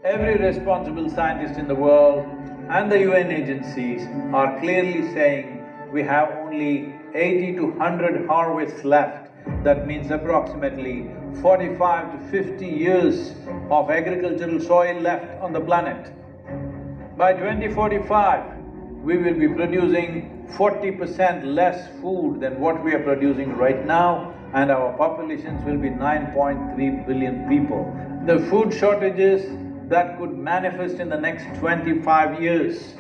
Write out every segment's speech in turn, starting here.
Every responsible scientist in the world and the UN agencies are clearly saying we have only 80 to 100 harvests left. That means approximately 45 to 50 years of agricultural soil left on the planet. By 2045, we will be producing 40% less food than what we are producing right now, and our populations will be 9.3 billion people. The food shortages that could manifest in the next 25 years,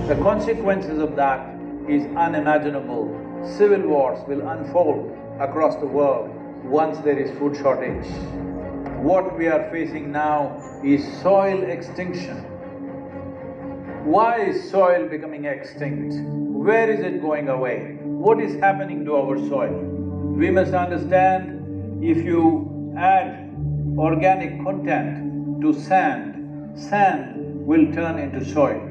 the consequences of that is unimaginable. Civil wars will unfold across the world once there is food shortage. What we are facing now is soil extinction. Why is soil becoming extinct? Where is it going away? What is happening to our soil? We must understand, if you add organic content to sand, sand will turn into soil.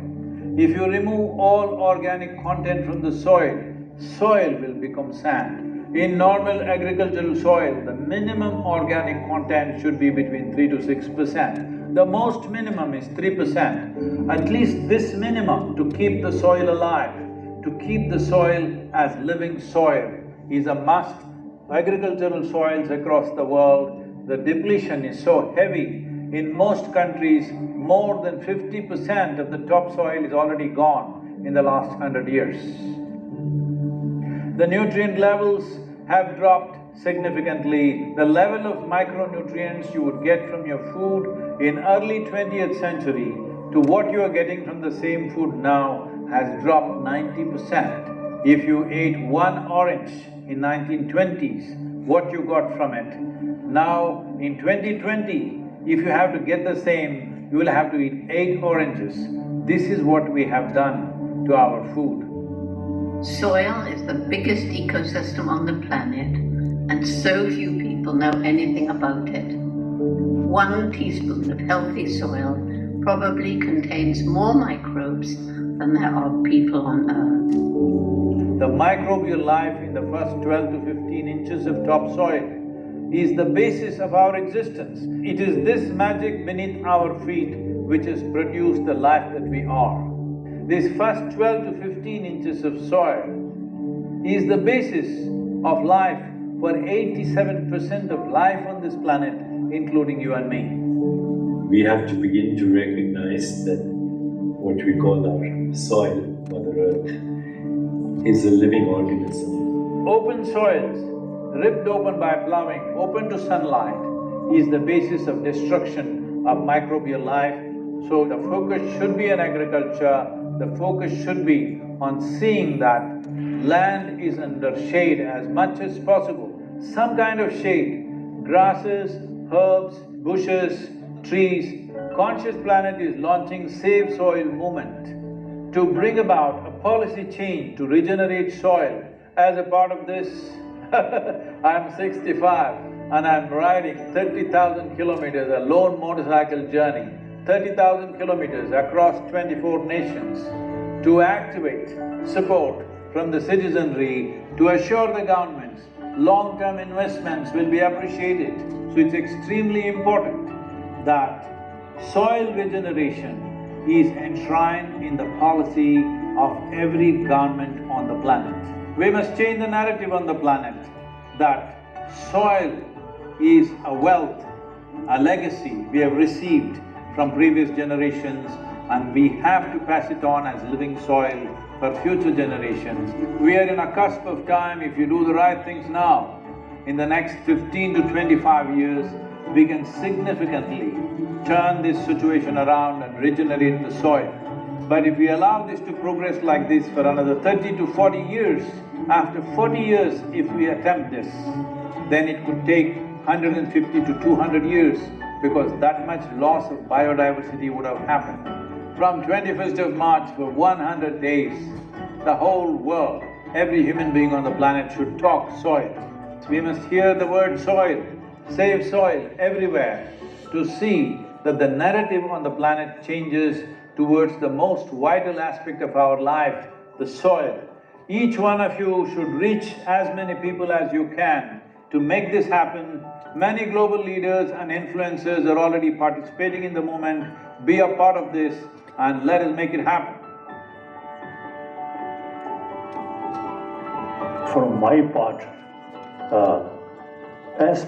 If you remove all organic content from the soil, soil will become sand. In normal agricultural soil, the minimum organic content should be between 3 to 6%. The most minimum is 3%. At least this minimum to keep the soil alive, to keep the soil as living soil is a must. Agricultural soils across the world, the depletion is so heavy. In most countries, more than 50% of the topsoil is already gone in the last 100 years. The nutrient levels have dropped significantly. The level of micronutrients you would get from your food in early 20th century to what you are getting from the same food now has dropped 90%. If you ate one orange in 1920s, what you got from it. Now in 2020, if you have to get the same, you will have to eat 8 oranges. This is what we have done to our food. Soil is the biggest ecosystem on the planet, and so few people know anything about it. 1 teaspoon of healthy soil probably contains more microbes than there are people on Earth. The microbial life in the first 12 to 15 inches of topsoil is the basis of our existence. It is this magic beneath our feet which has produced the life that we are. This first 12 to 15 inches of soil is the basis of life for 87% of life on this planet, including you and me. We have to begin to recognize that what we call our soil, Mother Earth, is a living organism. Open soils, ripped open by plowing, open to sunlight, is the basis of destruction of microbial life. So the focus should be on agriculture, the focus should be on seeing that land is under shade as much as possible, some kind of shade, grasses, herbs, bushes, trees. Conscious Planet is launching Save Soil movement to bring about a policy change to regenerate soil. As a part of this, I'm 65 and I'm riding 30,000 kilometers, a lone motorcycle journey, 30,000 kilometers across 24 nations to activate support from the citizenry to assure the governments long-term investments will be appreciated. So it's extremely important that soil regeneration is enshrined in the policy of every government on the planet. We must change the narrative on the planet that soil is a wealth, a legacy we have received from previous generations, and we have to pass it on as living soil for future generations. We are in a cusp of time. If you do the right things now, in the next 15 to 25 years, we can significantly turn this situation around and regenerate the soil. But if we allow this to progress like this for another 30 to 40 years, after 40 years if we attempt this, then it could take 150 to 200 years because that much loss of biodiversity would have happened. From 21st of March for 100 days, the whole world, every human being on the planet should talk soil. We must hear the word soil, save soil everywhere to see that the narrative on the planet changes towards the most vital aspect of our life, the soil. Each one of you should reach as many people as you can to make this happen. Many global leaders and influencers are already participating in the movement. Be a part of this and let us make it happen. For my part, as